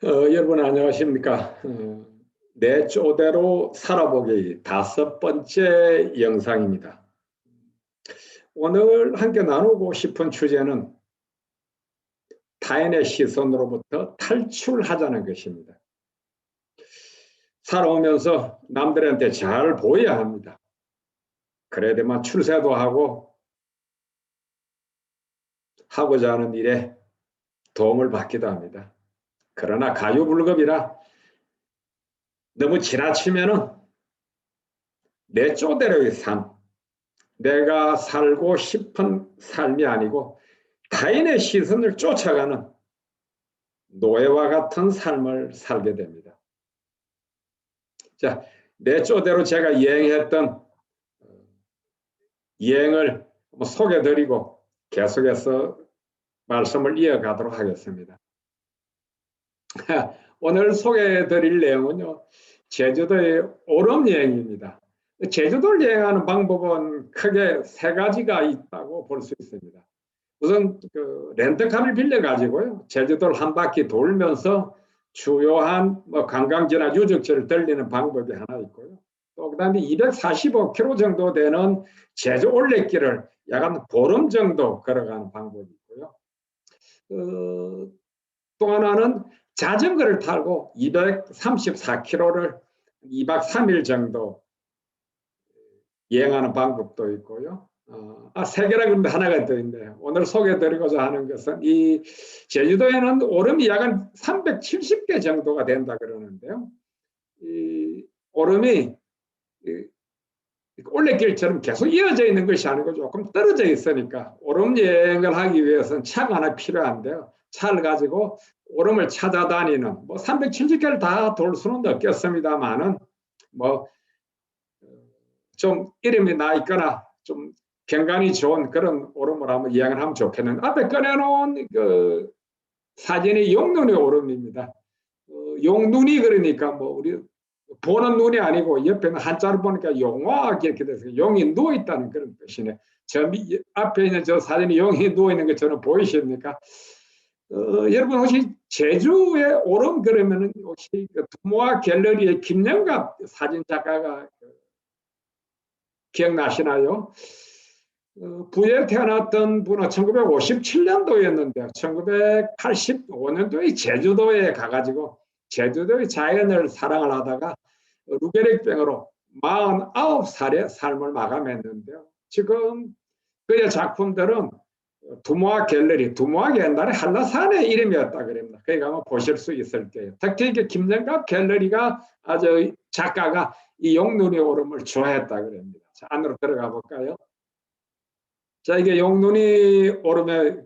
여러분 안녕하십니까? 내 쪼대로 살아보기 5번째 영상입니다. 오늘 함께 나누고 싶은 주제는 타인의 시선으로부터 탈출하자는 것입니다. 살아오면서 남들한테 잘 보여야 합니다. 그래야 되면 출세도 하고자 하는 일에 도움을 받기도 합니다. 그러나 가유불급이라 너무 지나치면은 내 쪼대로의 삶, 내가 살고 싶은 삶이 아니고 타인의 시선을 쫓아가는 노예와 같은 삶을 살게 됩니다. 자, 내 쪼대로 제가 여행했던 여행을 소개드리고 계속해서 말씀을 이어가도록 하겠습니다. 오늘 소개해드릴 내용은요, 제주도의 오름 여행입니다. 제주도를 여행하는 방법은 크게 3가지가 있다고 볼 수 있습니다. 우선 렌터카를 빌려가지고요, 제주도를 한 바퀴 돌면서 주요한 관광지나 유적지를 들리는 방법이 하나 있고요. 또 그다음에 245km 정도 되는 제주 올레길을 약 한 보름 정도 걸어가는 방법이 있고요. 또 하나는 자전거를 타고 234km를 2박 3일 정도 여행하는 방법도 있고요. 3개라 그런데 하나가 더 있네요. 오늘 소개해드리고자 하는 것은 이 제주도에는 오름이 약 한 370개 정도가 된다 그러는데요. 이 오름이 올레길처럼 계속 이어져 있는 것이 아니고 조금 떨어져 있으니까 오름 여행을 하기 위해서는 차가 하나 필요한데요. 차를 가지고 오름을 찾아다니는 370개를 다 돌 수는 없겠습니다만은 좀 이름이 나 있거나 좀 경관이 좋은 그런 오름을 한번 이야기를 하면 좋겠는데, 앞에 꺼내놓은 그 사진이 용눈의 오름입니다. 용눈이 그러니까 우리 보는 눈이 아니고 옆에는 한자로 보니까 용화 이렇게 돼서 용이 누워 있다는 그런 뜻이네. 저 앞에 있는 저 사진이 용이 누워 있는 것처럼 보이십니까? 여러분 혹시 제주의 오름 그러면은 혹시 그 두모아 갤러리의 김영갑 사진 작가가 기억나시나요? 부에 태어났던 분은 1957년도였는데 1985년도에 제주도에 가가지고 제주도의 자연을 사랑을 하다가 루게릭병으로 49살의 삶을 마감했는데요. 지금 그의 작품들은 두모아 갤러리, 두모아가 옛날에 한라산의 이름이었다 그럽니다. 거기 가면 보실 수 있을 거예요. 특히 김정갑 갤러리가 아주 작가가 이 용눈이 오름을 좋아했다 그럽니다. 자, 안으로 들어가 볼까요? 자, 이게 용눈이 오름에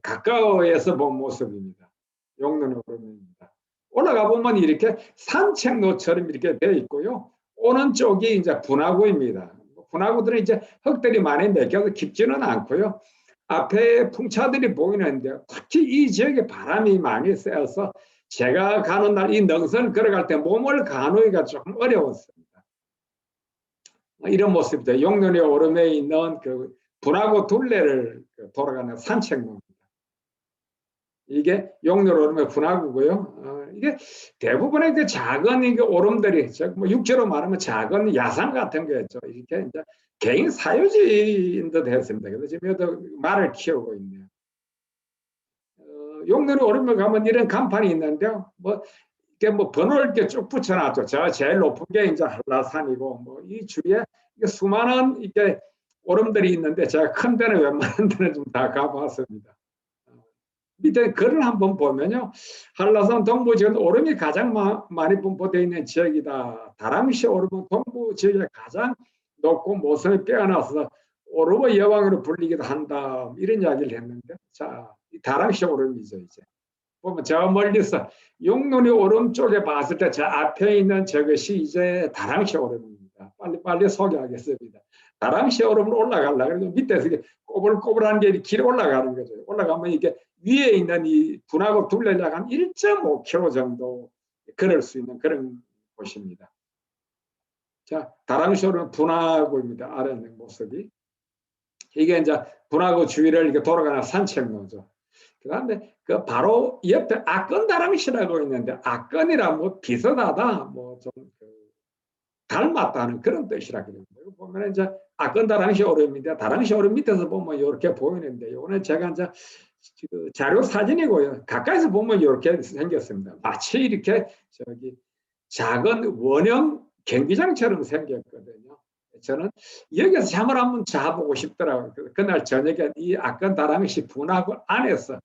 가까이에서 본 모습입니다. 용눈이 오름입니다. 올라가 보면 이렇게 산책로처럼 이렇게 되어 있고요. 오는 쪽이 이제 분화구입니다. 분화구들은 이제 흙들이 많이 내겨서 깊지는 않고요. 앞에 풍차들이 보이는데 특히 이 지역에 바람이 많이 세서 제가 가는 날 이 능선을 걸어갈 때 몸을 가누기가 조금 어려웠습니다. 이런 모습이죠. 용눈이 오름에 있는 그 분화구 둘레를 돌아가는 산책로입니다. 이게 용눈이 오름의 분화구고요. 이게 대부분의 그 작은 이게 오름들이 육지로 말하면 작은 야산 같은 거였죠. 이렇게 이제 개인 사유지인 듯 했습니다. 그래서 지금 여기도 말을 키우고 있네요. 용눈이 오름에 가면 이런 간판이 있는데요. 이게 번호를 이렇게 쭉 붙여놨죠. 저 제일 높은 게 이제 한라산이고, 이 주위에 수많은 이렇게 오름들이 있는데 제가 큰 데는 웬만한 데는 좀 다 가봤습니다. 밑에 글을 한번 보면요. 한라산 동부 지역은 오름이 가장 많이 분포되어 있는 지역이다. 다람쥐 오름은 동부 지역에 가장 높고 모습이 빼어나서 오름의 여왕으로 불리기도 한다. 이런 이야기를 했는데, 자, 이 다람쥐 오름이죠, 이제. 보면 저 멀리서 용눈이 오름 쪽에 봤을 때 저 앞에 있는 저것이 이제 다람쥐 오름입니다. 빨리 소개하겠습니다. 다람쥐 오름을 올라가려고 밑에서 꼬불꼬불한 게 길 올라가는 거죠. 올라가면 이게 위에 있는 이 분화구 둘레약 한 1.5km 정도 걸을 수 있는 그런 곳입니다. 자, 다람쥐 오름 분화구입니다. 아래 있는 모습이. 이게 이제 분화구 주위를 이렇게 돌아가는 산책로죠. 그다음에 그 바로 옆에 악건다랑시라고 있는데 악건이라 뭐 비슷하다 뭐 좀 닮았다는 그런 뜻이라 그럽니다. 보면 이제 악건다랑시 오름인데 다랑시 오름 밑에서 보면 이렇게 보이는데 이거는 제가 이제 그 자료 사진이고요. 가까이서 보면 이렇게 생겼습니다. 마치 이렇게 저기 작은 원형 경기장처럼 생겼거든요. 저는 여기서 잠을 한번 자보고 싶더라고요. 그날 저녁에 이 악건다랑시 분화구 안에서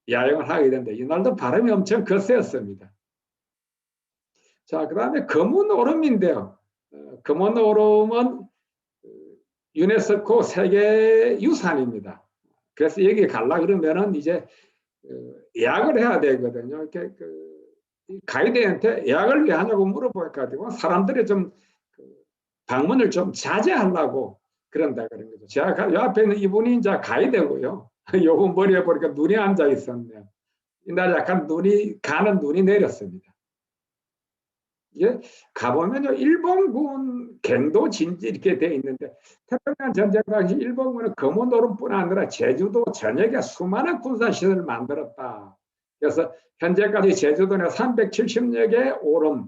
야영을 하게 됐는데 이날도 바람이 엄청 거세었습니다. 자, 그 다음에 검은 오름인데요. 검은 오름은 유네스코 세계유산입니다. 그래서 여기 갈라 그러면은 이제 예약을 해야 되거든요. 이렇게 가이드한테 예약을 왜 하냐고 물어보니까 사람들이 좀 방문을 좀 자제하려고 그런다 그런 거죠. 제가 옆에 있는 이분이 이제 가이드고요. 요거 머리에 보니까 눈이 앉아 있었네요. 이날 약간 가는 눈이 내렸습니다. 예, 가보면요, 일본군 갱도 진지 이렇게 돼 있는데, 태평양 전쟁 당시 일본군은 검은 오름뿐 아니라 제주도 전역에 수많은 군사시설을 만들었다. 그래서 현재까지 제주도 내 370여 개 오름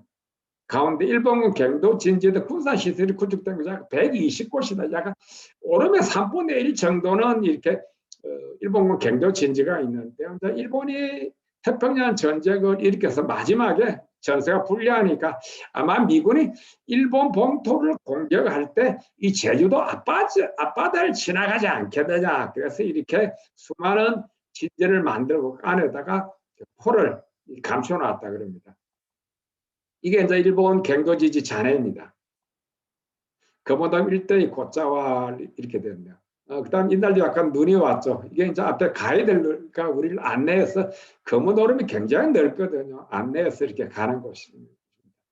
가운데 일본군 갱도 진지도 군사시설이 구축된 것이 120곳이다. 약간 오름의 3분의 1 정도는 이렇게 일본군 갱도 진지가 있는데, 일본이 태평양 전쟁을 일으켜서 마지막에 전세가 불리하니까 아마 미군이 일본 본토를 공격할 때 이 제주도 앞바다를 지나가지 않게 되냐. 그래서 이렇게 수많은 진지를 만들고 안에다가 포를 감춰놨다 그럽니다. 이게 이제 일본 갱도지지 잔해입니다. 금호담 일대의 고자와 이렇게 됐네요. 그다음 이날도 약간 눈이 왔죠. 이게 이제 앞에 가이드가 우리를 안내해서 검은 오름이 굉장히 넓거든요. 안내해서 이렇게 가는 곳입니다.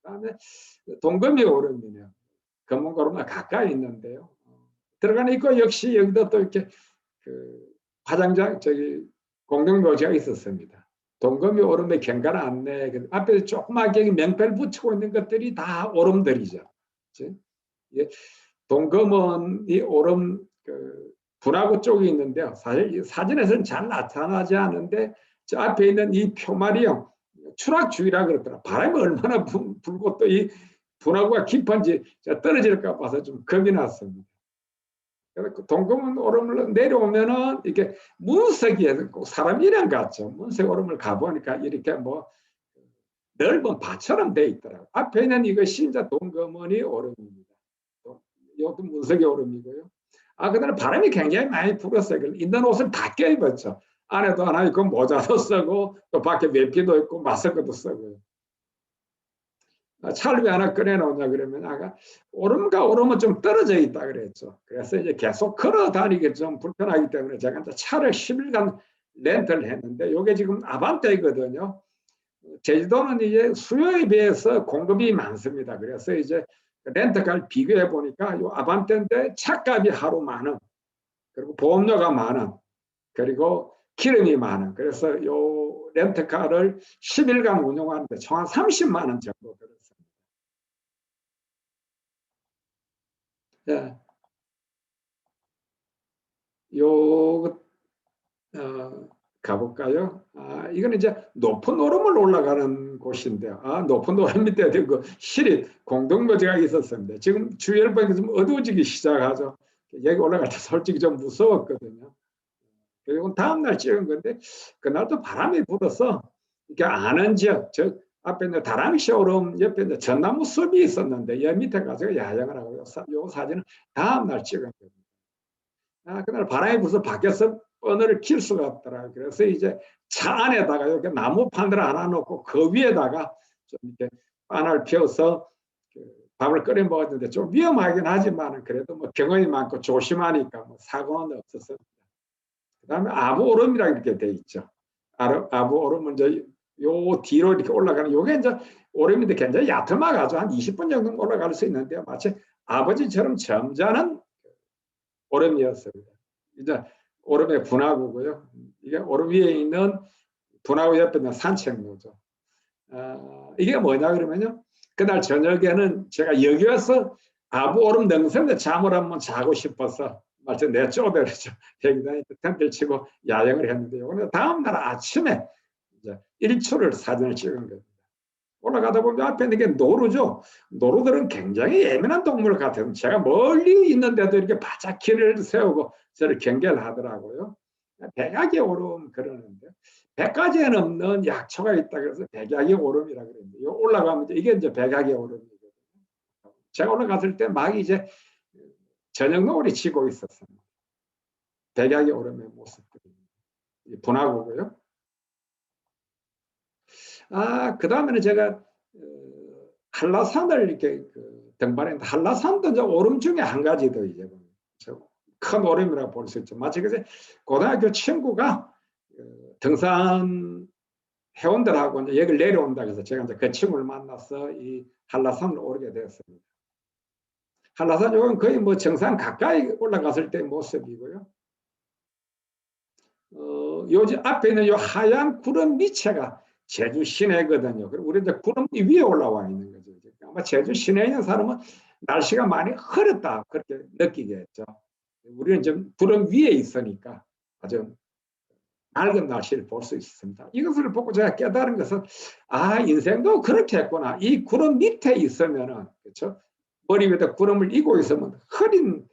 그다음에 동금이 오름이네요. 검은 오름과 가까이 있는데요. 들어가는 입구 역시 여기도 또 이렇게 그 화장장 공동묘지가 있었습니다. 동금이 오름의 경관 안내 앞에 조그맣게 명패를 붙이고 있는 것들이 다 오름들이죠. 동금은 이 오름 분화구 쪽이 있는데요. 사실 사진에서는 잘 나타나지 않는데 저 앞에 있는 이 표말이요. 추락주의라 그러더라. 바람이 얼마나 불고 또 이 분화구가 깊은지 떨어질까 봐서 좀 겁이 났습니다. 동금은 오름을 내려오면은 이렇게 문석이 꼭 사람 이름 같죠. 문석 오름을 가보니까 이렇게 뭐 넓은 밭처럼 돼 있더라고요. 앞에 있는 이것이 이제 동금원이 오름입니다. 이것도 문석의 오름이고요. 그날은 바람이 굉장히 많이 불었어요. 있는 옷을 다 껴입었죠. 안에도 하나 있고 모자도 쓰고 또 밖에 외피도 있고 마스크도 쓰고요. 차를 왜 하나 꺼내놓냐 그러면 오름과 오름은 좀 떨어져 있다 그랬죠. 그래서 이제 계속 걸어 다니기 좀 불편하기 때문에 제가 이제 차를 10일간 렌트를 했는데 이게 지금 아반떼거든요. 제주도는 이제 수요에 비해서 공급이 많습니다. 그래서 이제 렌트카를 비교해 보니까 이 아반떼인데 차값이 하루 만 원, 그리고 보험료가 만 원, 그리고 기름이 만 원. 그래서 이 렌트카를 10일간 운영하는데 총 한 30만 원 정도 들었습니다. 네. 가볼까요? 이건 이제 높은 오름을 올라가는 곳인데요. 높은 오름 밑에 그 시립 공동묘지가 있었습니다. 지금 주위를 보니까 좀 어두워지기 시작하죠. 여기 올라갈 때 솔직히 좀 무서웠거든요. 이건 다음날 찍은 건데 그날도 바람이 불어서 이렇게 아는 지역, 저 앞에 있는 다랑시 오름 옆에 있는 전나무 숲이 있었는데 여 밑에 가서 야영을 하고 요 사진은 다음날 찍은 겁니다. 그날 바람이 불어서 밖에서 버너를 킬 수가 없더라고요. 그래서 이제 차 안에다가 이렇게 나무 판들 하나 놓고 그 위에다가 좀 이렇게 바늘 피워서 밥을 끓여 먹었는데 좀 위험하긴 하지만 그래도 뭐 경험이 많고 조심하니까 뭐 사고는 없었습니다. 그다음에 아부오름이라 이렇게 돼 있죠. 아부오름은 이제 요 뒤로 이렇게 올라가는 요게 이제 오름인데 굉장히 야트막하죠. 한 20분 정도 올라갈 수 있는데요. 마치 아버지처럼 점잖은 오름이었습니다. 이제 오름의 분화구고요. 이게 오름 위에 있는 분화구 옆에 있는 산책로죠. 이게 뭐냐 그러면요. 그날 저녁에는 제가 여기 와서 아부오름 능선에 잠을 한번 자고 싶어서 마치 내 쪼대로죠. 여기다 텐트를 치고 야영을 했는데요. 오늘 다음날 아침에 이제 일출을 사진을 찍은 겁니다. 올라가다 보면 앞에 있는 게 노루죠. 노루들은 굉장히 예민한 동물 같아요. 제가 멀리 있는데도 이렇게 바짝 길을 세우고 저를 경계를 하더라고요. 백약의 오름 그러는데 100가지에 넘는 약초가 있다 그래서 백약의 오름이라 그러는데 올라가면 이게 이제 백약의 오름이거든요. 제가 올라갔을 때 막 이제 저녁 노을이 지고 있었습니다. 백약의 오름의 모습들이 분화구고요. 그 다음에는 제가 한라산을 이렇게 등반했는데 한라산도 이제 오름 중에 한 가지 더 이제 큰 오름이라고 볼 수 있죠. 마치 그제 고등학교 친구가 등산 회원들하고 이제 여기를 내려온다 그래서 제가 이제 그 친구를 만나서 이 한라산을 오르게 되었습니다. 한라산 요건 거의 뭐 정상 가까이 올라갔을 때 모습이고요. 요즘 앞에 있는 요 하얀 구름 밑에가 제주 시내거든요. 그리고 우리 이제 구름 위에 올라와 있는 거죠. 아마 제주 시내에 있는 사람은 날씨가 많이 흐렸다 그렇게 느끼겠죠. 우리는 좀 구름 위에 있으니까 아주 맑은 날씨를 볼 수 있습니다. 이것을 보고 제가 깨달은 것은 인생도 그렇게 했구나. 이 구름 밑에 있으면은 그렇죠. 머리 위에다 구름을 이고 있으면 흐린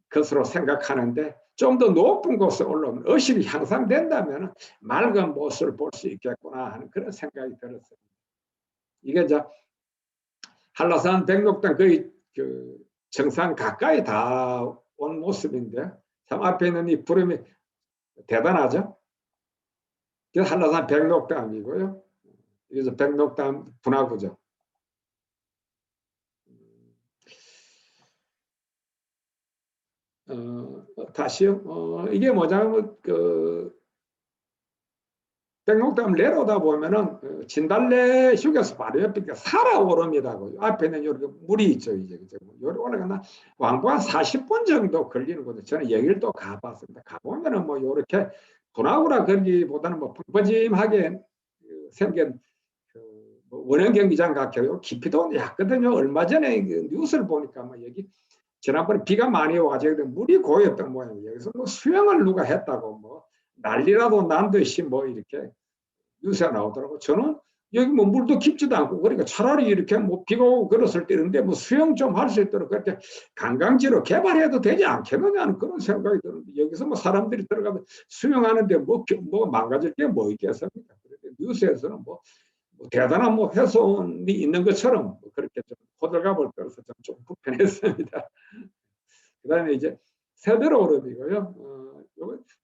것으로 생각하는데 좀 더 높은 곳에 올라오면 의식이 향상된다면 맑은 모습을 볼 수 있겠구나 하는 그런 생각이 들었어요. 이게 이제 한라산 백록당 거의 그 정상 가까이 다 온 모습인데 참 앞에 있는 이 구름이 대단하죠. 그래서 한라산 백록담이고요. 그래서 백록담 분화구죠. 다시요. 이게 뭐냐면 백록담 내려오다 보면은 진달래 휴게소 바로 옆에 살아오름이라고 앞에는 이렇게 물이 있죠. 이제 여기 올라가나 왕복 한 40분 정도 걸리는 거죠. 저는 여기를 또 가봤습니다. 가보면은 뭐 이렇게 분화구라 그러기보다는 뭐 펑퍼짐하게 생긴 원형 경기장 같아요. 깊이도 얕거든요. 얼마 전에 뉴스를 보니까 뭐 여기 지난번에 비가 많이 와가지고 물이 고였던 모양이에요. 여기서 뭐 수영을 누가 했다고 뭐 난리라도 난 듯이 뭐 이렇게 뉴스가 나오더라고. 저는 여기 뭐 물도 깊지도 않고 그러니까 차라리 이렇게 뭐 비가 오고 그랬을 때인데 뭐 수영 좀 할 수 있도록 그렇게 관광지로 개발해도 되지 않겠느냐는 그런 생각이 드는데 여기서 뭐 사람들이 들어가면 수영하는데 뭐 망가질 게 뭐 있겠습니까? 뉴스에서는 뭐 대단한 뭐 훼손이 있는 것처럼 그렇게 좀 호들갑을 떨어서 좀 불편했습니다. 그다음에 이제 세배로 오름이고요.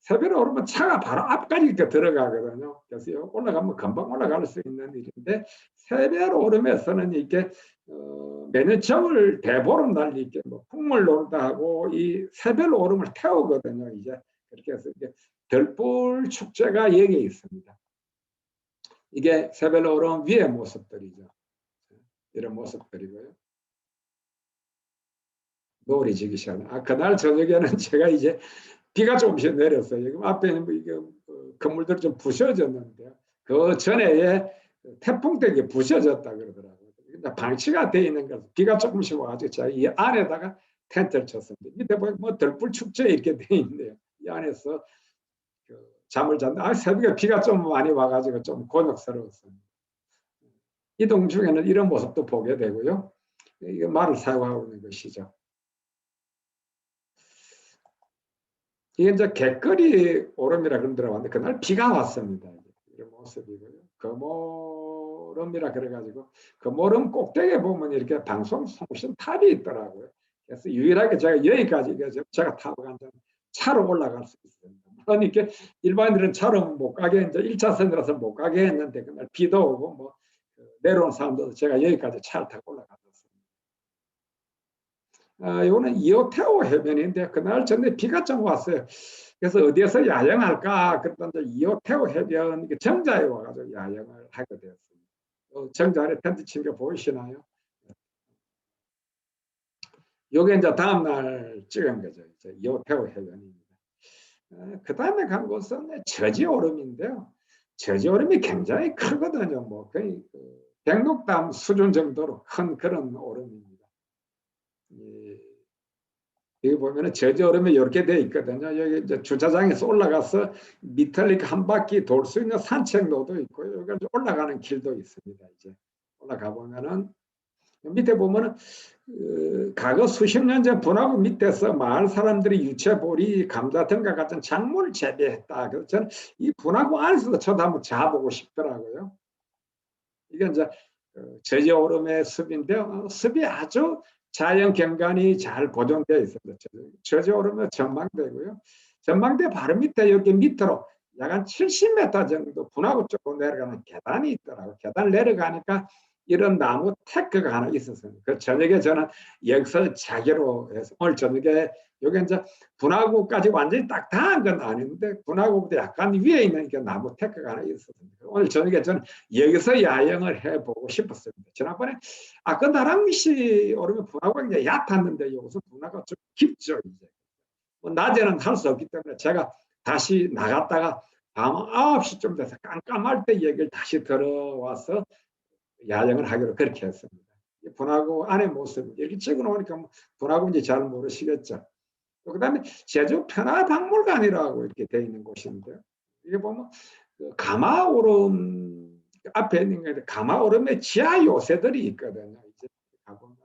세배로 오르면 차가 바로 앞까지 이렇게 들어가거든요. 그래서 올라가면 금방 올라갈 수 있는 일인데 세배로 오름에서는 이게 매년 겨울 대보름날 이렇게 뭐 풍물 놀다 하고 이 세배로 오름을 태우거든요. 이제 그렇게 해서 이제 들불 축제가 여기에 있습니다. 이게 세배로 오름 위의 모습들이죠. 이런 모습들이고요. 노을이 지기 시작. 그날 저녁에는 제가 이제 비가 조금씩 내렸어요. 지금 앞에 있는 건물들이 좀 부셔졌는데요. 그 전에 태풍 때문에 부셔졌다 그러더라고요. 방치가 되어 있는 거 비가 조금씩 와가지고 제가 이 안에다가 텐트를 쳤습니다. 밑에 보면 뭐 들불 축제 이렇게 되어 있는데요. 이 안에서 잠을 잤는데 새벽에 비가 좀 많이 와가지고 좀 곤욕스러웠습니다. 이동 중에는 이런 모습도 보게 되고요. 이게 말을 사용하고 있는 것이죠. 이게 이제 객거리 오름이라 그러더라고요. 그날 비가 왔습니다. 이런 모습이고요. 금오름이라 그래가지고 금오름 꼭대기에 보면 이렇게 방송 송신 탑이 있더라고요. 그래서 유일하게 제가 여기까지 제가 타고 간 차로 올라갈 수 있습니다. 물론 이렇게 일반인들은 차로 못 가게 이제 1차선이라서 못 가게 했는데 그날 비도 오고 뭐 내려온 사람들도 제가 여기까지 차를 타고 올라갔습니다. 이거는 이오테오 해변인데 그날 전에 비가 좀 왔어요. 그래서 어디에서 야영할까 그랬더니 이오테오 해변 정자에 와가지고 야영을 하게 되었습니다. 정자 안에 텐트 친 게 보이시나요? 요게 이제 다음날 찍은 거죠. 이제 이오테오 해변입니다. 그 다음에 간 곳은 저지오름인데요. 저지오름이 굉장히 크거든요. 뭐 거의 백록담 수준 정도로 큰 그런 오름입니다. 여기 보면은 저지 얼음이 이렇게 돼 있거든요. 여기 이제 주차장에서 올라가서 미터릭 한 바퀴 돌 수 있는 산책로도 있고요. 여기 올라가는 길도 있습니다. 이제 올라가 보면은 밑에 보면은 과거 수십 년 전 분화구 밑에서 마을 사람들이 유채보리, 감자등과 같은 작물을 재배했다. 그래서 저는 이 분화구 안에서도 저도 한번 자보고 싶더라고요. 이게 이제 저저오름의 숲인데요. 숲이 아주 자연 경관이 잘 보존되어 있습니다. 저저오름의 전망대고요. 전망대 바로 밑에 여기 밑으로 약 한 70m 정도 분화구 쪽으로 내려가는 계단이 있더라고요. 계단을 내려가니까 이런 나무 테크가 하나 있었어요. 그 저녁에 저는 여기서 자기로 해서 오늘 저녁에 여기 이제 분화구까지 완전히 딱 닿은 건 아닌데 분화구보다 약간 위에 있는 게 나무 테크가 하나 있었습니다. 오늘 저녁에 저는 여기서 야영을 해보고 싶었습니다. 지난번에 아까 나랑시 오르면 분화구가 이제 얕았는데 여기서 분화구가 좀 깊죠. 이제 뭐 낮에는 할 수 없기 때문에 제가 다시 나갔다가 밤 9시쯤 돼서 깜깜할 때 여기를 다시 들어와서 야영을 하기로 그렇게 했습니다. 분화구 안의 모습 이렇게 찍어놓으니까 분화구인지 잘 모르시겠죠. 그다음에 제주 평화박물관이라고 이렇게 되어 있는 곳인데요. 이게 보면 그 가마오름 앞에 있는 게 가마오름의 지하 요새들이 있거든요. 이제 가보면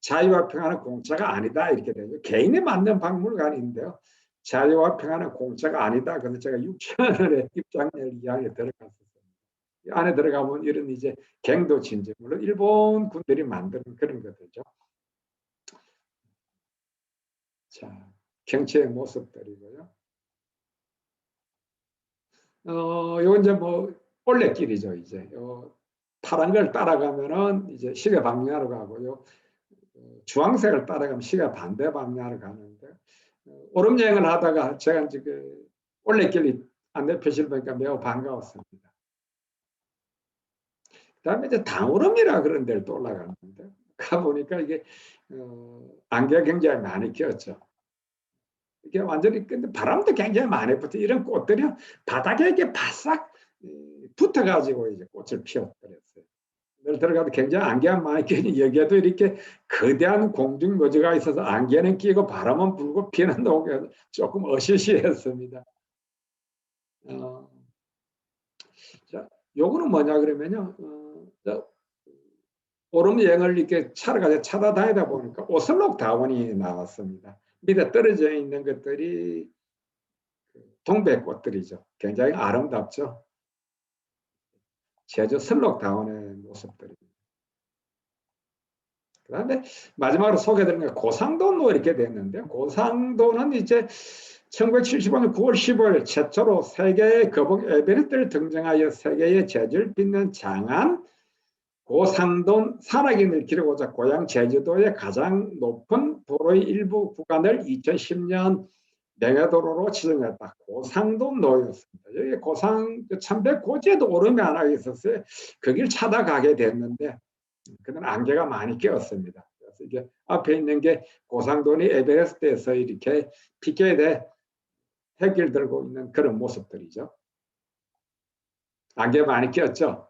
자유와 평화는 공짜가 아니다 이렇게 되죠. 개인이 만든 박물관인데요. 자유와 평화는 공짜가 아니다. 그래서 제가 6천원의 입장료 이야기에 들어갔었어요. 안에 들어가면 이런 이제 갱도 진지 물론 일본 군들이 만드는 그런 것들죠. 자, 경치의 모습들이고요. 요건 이제 뭐 올레길이죠. 이제 파란 걸 따라가면은 이제 시계 방향으로 가고요. 주황색을 따라가면 시계 반대 방향으로 가는데 오름 여행을 하다가 제가 이제 그 올레길이 안내 표시를 보니까 매우 반가웠습니다. 그다음에 이제 당오름이라 그런 데를 또 올라가는데 가보니까 이게 안개가 굉장히 많이 꼈죠. 이게 완전히 근데 바람도 굉장히 많이 붙어 이런 꽃들이 바닥에 이렇게 바싹 붙어가지고 이제 꽃을 피웠더랬어요. 늘 들어가도 굉장히 안개가 많이 끼니 여기에도 이렇게 거대한 공중 묘지가 있어서 안개는 끼고 바람은 불고 비는 오고 조금 어시시했습니다. 자, 요거는 뭐냐 그러면요. 오름 여행을 이렇게 찾아다니다 보니까 오슬록 다원이 나왔습니다. 밑에 떨어져 있는 것들이 동백꽃들이죠. 굉장히 아름답죠. 제주 슬록다운의 모습들입니다. 그다음에 마지막으로 소개드린 게 고상도로 이렇게 됐는데 고상도는 이제 1975년 9월 15일 최초로 세계의 거북 에베레스트를 등정하여 세계의 재주를 빛낸 장안 고상돈 산악인을 기르고자 고향 제주도의 가장 높은 도로의 일부 구간을 2010년 명예도로로 지정했다. 고상돈 노였습니다. 여기 고상 천백고지에도 오름이 하나 있었어요. 거길 찾아가게 됐는데 그는 안개가 많이 꼈습니다. 그래서 이게 앞에 있는 게 고상돈이 에베레스트에서 이렇게 피켓에 햇길 들고 있는 그런 모습들이죠. 안개 많이 꼈죠.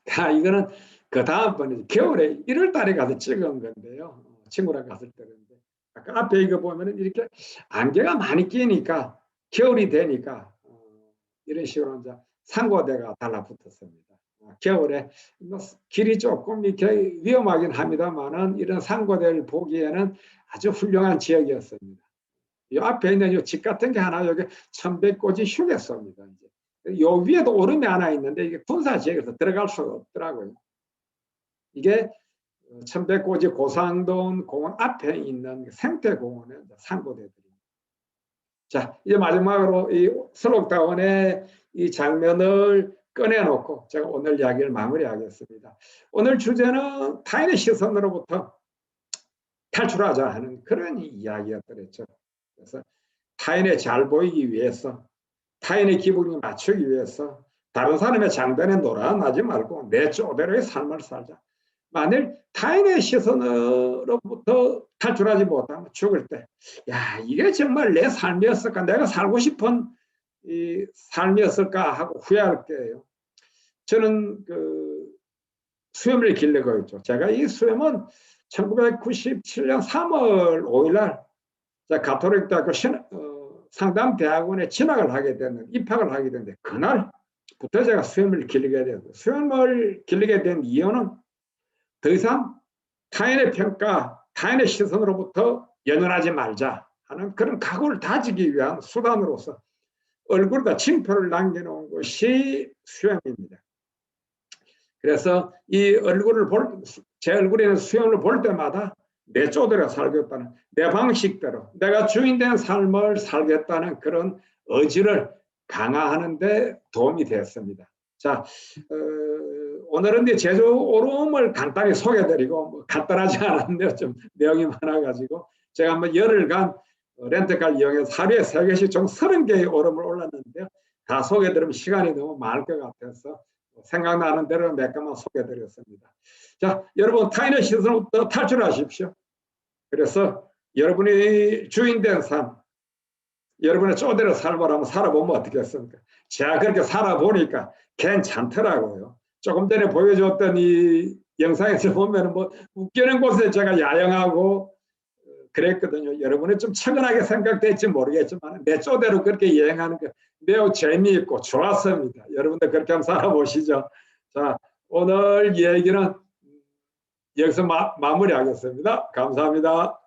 이거는 그 다음번에 겨울에 1월 달에 가서 찍은 건데요. 친구랑 갔을 때인데 아까 앞에 이거 보면은 이렇게 안개가 많이 끼니까 겨울이 되니까 이런 식으로 이제 상고대가 달라붙었습니다. 겨울에 뭐 길이 조금 이렇게 위험하긴 합니다만은 이런 상고대를 보기에는 아주 훌륭한 지역이었습니다. 이 앞에 있는 이 집 같은 게 하나 여기 천백고지 휴게소입니다. 이제 요 위에도 오름이 하나 있는데 이게 군사 지역에서 들어갈 수가 없더라고요. 이게 천백고지 고상돈 공원 앞에 있는 생태공원의 상고대들입니다. 자, 이제 마지막으로 이 슬록다운의 이 장면을 꺼내놓고 제가 오늘 이야기를 마무리하겠습니다. 오늘 주제는 타인의 시선으로부터 탈출하자 하는 그런 이야기였더랬죠. 그래서 타인의 잘 보이기 위해서, 타인의 기분을 맞추기 위해서 다른 사람의 장단에 놀아나지 말고 내 쪼대로의 삶을 살자. 만일 타인의 시선으로부터 탈출하지 못하면 죽을 때, 야, 이게 정말 내 삶이었을까? 내가 살고 싶은 이 삶이었을까? 하고 후회할 때예요. 저는 그 수염을 기르고 있죠. 제가 이 수염은 1997년 3월 5일 날 가톨릭대학교 상담대학원에 진학을 하게 됐는데, 입학을 하게 됐는데, 그날부터 제가 수염을 기르게 됐어요. 수염을 기르게 된 이유는 더 이상 타인의 평가, 타인의 시선으로부터 연연하지 말자 하는 그런 각오를 다지기 위한 수단으로서 얼굴에다 징표를 남겨놓은 것이 수염입니다. 그래서 제 얼굴에 있는 수염을 볼 때마다 내쫓으려 살겠다는, 내 방식대로 내가 주인된 삶을 살겠다는 그런 의지를 강화하는 데 도움이 되었습니다. 자, 오늘은 제주 오름을 간단히 소개해드리고, 간단하지 않은데요, 좀 내용이 많아가지고 제가 한번 열흘간 렌트카를 이용해서 하루에 3개씩 총 30개의 오름을 올랐는데요, 다 소개해드리면 시간이 너무 많을 것 같아서 생각나는 대로 몇 가지만 소개해드렸습니다. 자, 여러분, 타인의 시선부터 탈출하십시오. 그래서 여러분이 주인된 삶, 여러분의 쪼대로 삶을 한번 살아보면 어떻겠습니까? 제가 그렇게 살아보니까 괜찮더라고요. 조금 전에 보여줬던 이 영상에서 보면 뭐 웃기는 곳에 제가 야영하고 그랬거든요. 여러분이 좀 처근하게 생각될지 모르겠지만 내 쪼대로 그렇게 여행하는 게 매우 재미있고 좋았습니다. 여러분들 그렇게 한번 살아보시죠. 자, 오늘 얘기는 여기서 마무리하겠습니다. 감사합니다.